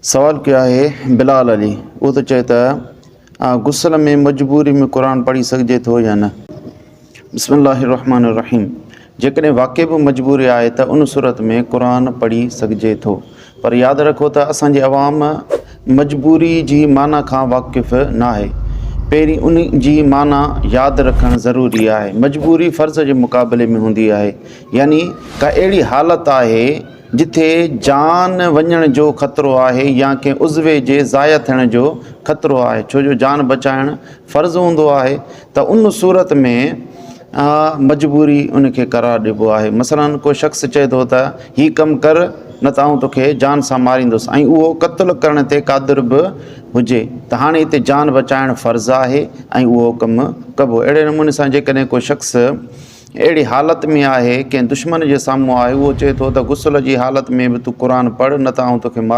सवाल क्या है बिलाल अली वो तो चए त गुस्ल में मजबूरी में कुरान पढ़ी सघिजे थो या न। बिस्मिल्लाहिर्रहमानिर्रहीम। जेकॾहिं वाक़ई बि मजबूरी आहे त उन सूरत में कुरान पढ़ी सघिजे थो, पर यादि रखो त असांजी अवाम मजबूरी जी माना खां वाक़ुफ़ न आहे। पहिरीं उन जी माना यादि रखणु ज़रूरी आहे। मजबूरी फ़र्ज़ जे मुक़ाबले में हूंदी आहे, यानी का अहिड़ी हालत आहे जिथे जान वञण जो ख़तरो आहे या कंहिं उज़वे जे ज़ाया थियण जो ख़तरो आहे, छो जो जान बचाइणु फ़र्ज़ु हूंदो आहे। त उन सूरत में मजबूरी उनखे करार ॾिबो आहे। मसलन को शख़्स चए थो त हीउ कमु कर न त आउं तोखे जान सां मारींदुसि, ऐं उहो क़त्लु करण ते क़ादिर बि हुजे, त हाणे हिते जान बचाइणु फ़र्ज़ु आहे ऐं उहो कमु कबो। अहिड़े नमूने सां जेकॾहिं को शख़्स अहिड़ी हालत में आहे, कंहिं दुश्मन जे साम्हूं आहे, उहो चए थो त गुस्ल जी हालत में बि तूं क़ुर पढ़ न त आउं तोखे